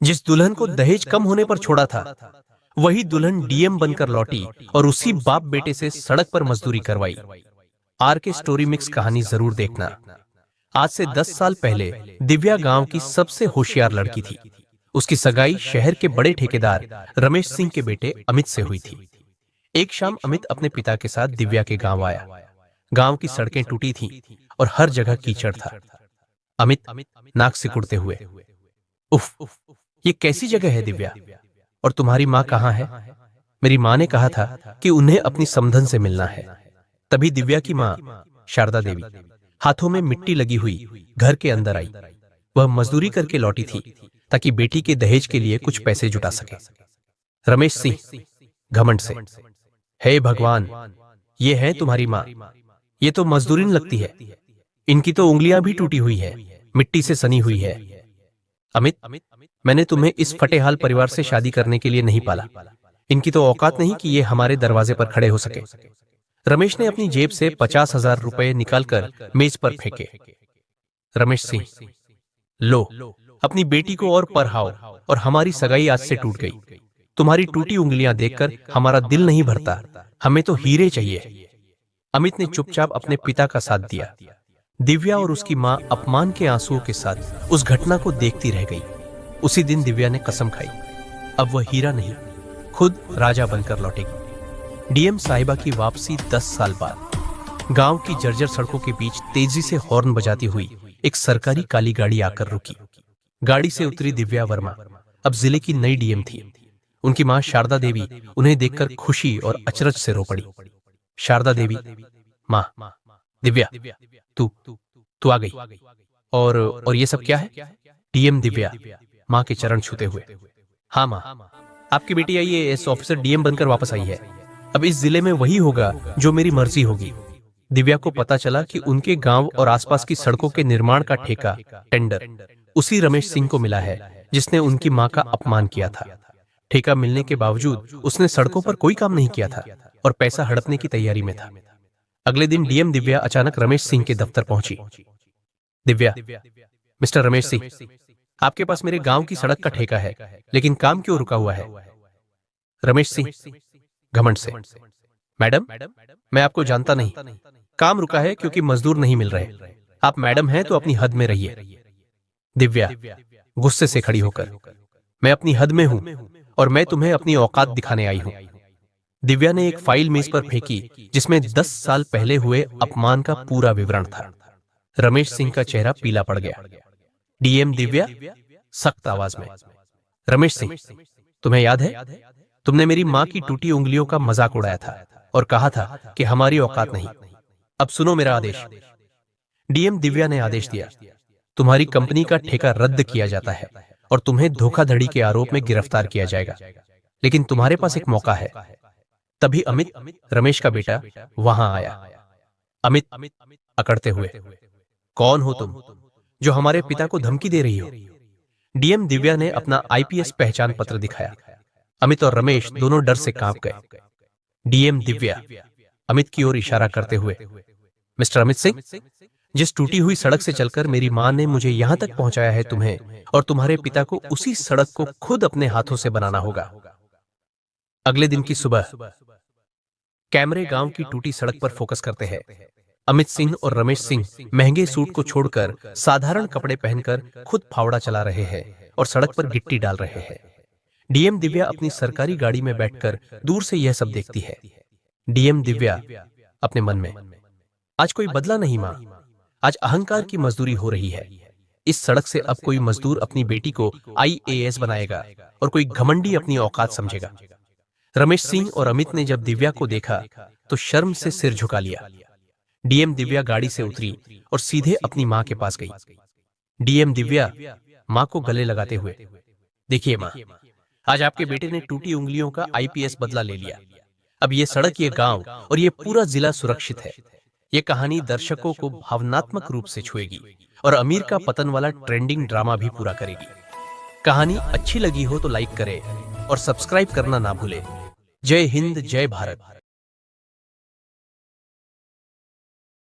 जिस दुल्हन को दहेज कम होने पर छोड़ा था, वही दुल्हन डीएम बनकर लौटी और उसी बाप बेटे से सड़क पर मजदूरी करवाई। आर के स्टोरी मिक्स कहानी जरूर देखना। आज से 10 साल पहले दिव्या गांव की सबसे होशियार लड़की थी। उसकी सगाई शहर के बड़े ठेकेदार रमेश सिंह के बेटे अमित से हुई थी। एक शाम अमित अपने पिता के साथ दिव्या के गांव आया। गांव की सड़कें टूटी थीं और हर जगह कीचड़ था। अमित नाक सिकुड़ते हुए, उफ, ये कैसी जगह है दिव्या? और तुम्हारी माँ कहाँ है? मेरी माँ ने कहा था कि उन्हें अपनी समधन से मिलना है। तभी दिव्या की माँ शारदा देवी हाथों में मिट्टी लगी हुई घर के अंदर आई। वह मजदूरी करके लौटी थी ताकि बेटी के दहेज के लिए कुछ पैसे जुटा सके। रमेश सिंह घमंड से, हे भगवान, ये है तुम्हारी माँ? ये तो मजदूरिन लगती है। इनकी तो उंगलियां भी टूटी हुई है, मिट्टी से सनी हुई है। अमित, मैंने तुम्हें इस फटेहाल परिवार से शादी करने के लिए नहीं पाला। इनकी तो औकात नहीं कि ये हमारे दरवाजे पर खड़े हो सके। रमेश ने अपनी जेब से 50,000 रुपए निकालकर मेज पर फेंके। रमेश सिंह, लो, अपनी बेटी को और पढ़ाओ और हमारी सगाई आज से टूट गई। तुम्हारी टूटी उंगलियां देखकर हमारा दिल नहीं भरता। हमें तो हीरे चाहिए। अमित ने चुपचाप अपने पिता का साथ दिया। दिव्या और उसकी मां अपमान के आंसुओं के साथ उस घटना को देखती रह गई। उसी दिन दिव्या ने कसम खाई, अब वह हीरा नहीं, खुद राजा बनकर लौटेगी। डीएम साहिबा की वापसी 10 साल बाद गांव की जर्जर सड़कों के बीच तेजी से हॉर्न बजाती हुई एक सरकारी काली गाड़ी आकर रुकी। गाड़ी से उतरी दिव्या वर्मा अब जिले की नई डीएम थी। उनकी मां शारदा देवी उन्हें देखकर खुशी और अचरज से रो पड़ी। शारदा देवी, मां, दिव्या, तू आ गई। और ये सब क्या है? डीएम दिव्या मां के चरण छूते हुए, हाँ मां, आपकी बेटी आईएएस ऑफिसर डीएम बनकर वापस आई है। अब इस जिले में वही होगा जो मेरी मर्जी होगी। दिव्या को पता चला कि उनके गांव और आसपास की सड़कों के निर्माण का ठेका टेंडर उसी रमेश सिंह को मिला है जिसने उनकी मां का अपमान किया था। ठेका मिलने के बावजूद उसने सड़कों पर कोई काम नहीं किया था और पैसा हड़पने की तैयारी में था। अगले दिन डीएम दिव्या अचानक रमेश सिंह के दफ्तर पहुंची। दिव्या, मिस्टर रमेश सिंह, आपके पास मेरे गांव की सड़क का ठेका है, लेकिन काम क्यों रुका हुआ है? रमेश सिंह घमंड से, मैडम, मैं आपको जानता नहीं। काम रुका है क्योंकि मजदूर नहीं मिल रहे। आप मैडम हैं तो अपनी हद में रहिए। दिव्या गुस्से से खड़ी होकर, मैं अपनी हद में हूं और मैं तुम्हें अपनी औकात दिखाने आई हूं। दिव्या ने एक फाइल मेज पर फेंकी जिसमें 10 साल पहले हुए अपमान का पूरा विवरण था। रमेश सिंह का चेहरा पीला पड़ गया। डीएम दिव्या सख्त आवाज में, रमेश सिंह, तुम्हें याद है तुमने मेरी मां की टूटी उंगलियों का मजाक उड़ाया था और कहा था कि हमारी औकात नहीं। अब सुनो मेरा आदेश। डीएम दिव्या ने आदेश दिया, तुम्हारी कंपनी का ठेका रद्द किया जाता है और तुम्हें धोखाधड़ी के आरोप में गिरफ्तार किया जाएगा, लेकिन तुम्हारे पास एक मौका है। तभी अमित, रमेश का बेटा, वहां आया। अमित अकड़ते हुए, कौन हो तुम जो हमारे पिता को धमकी दे रही हो? डीएम दिव्या ने अपना आईपीएस पहचान पत्र दिखाया। अमित और रमेश दोनों डर से कांप गए। डीएम दिव्या अमित की ओर इशारा करते हुए, मिस्टर अमित सिंह, जिस टूटी हुई सड़क से चलकर मेरी मां ने मुझे यहां तक पहुंचाया है, तुम्हें और तुम्हारे पिता को उसी सड़क को खुद अपने हाथों से बनाना होगा। अगले दिन की सुबह कैमरे गांव की टूटी सड़क पर फोकस करते हैं। अमित सिंह और रमेश सिंह महंगे सूट को छोड़कर साधारण कपड़े पहनकर खुद फावड़ा चला रहे हैं और सड़क पर गिट्टी डाल रहे हैं। डीएम दिव्या अपनी सरकारी गाड़ी में बैठकर दूर से यह सब देखती है। डीएम दिव्या अपने मन में, आज कोई बदला नहीं मां, आज अहंकार की मजदूरी हो रही है। इस सड़क से अब कोई मजदूर अपनी बेटी को आईएएस बनाएगा और कोई घमंडी अपनी औकात समझेगा। रमेश सिंह और अमित ने जब दिव्या को देखा तो शर्म से सिर झुका लिया। डीएम दिव्या गाड़ी से उतरी और सीधे अपनी मां के पास गई। डीएम दिव्या मां को गले लगाते हुए, देखिए मां, आज आपके बेटे ने टूटी उंगलियों का आईपीएस बदला ले लिया। अब ये सड़क, ये गांव और ये पूरा जिला सुरक्षित है। ये कहानी दर्शकों को भावनात्मक रूप से छुएगी और अमीर का पतन वाला ट्रेंडिंग ड्रामा भी पूरा करेगी। कहानी अच्छी लगी हो तो लाइक करें और सब्सक्राइब करना ना भूलें। जय हिंद, जय भारत।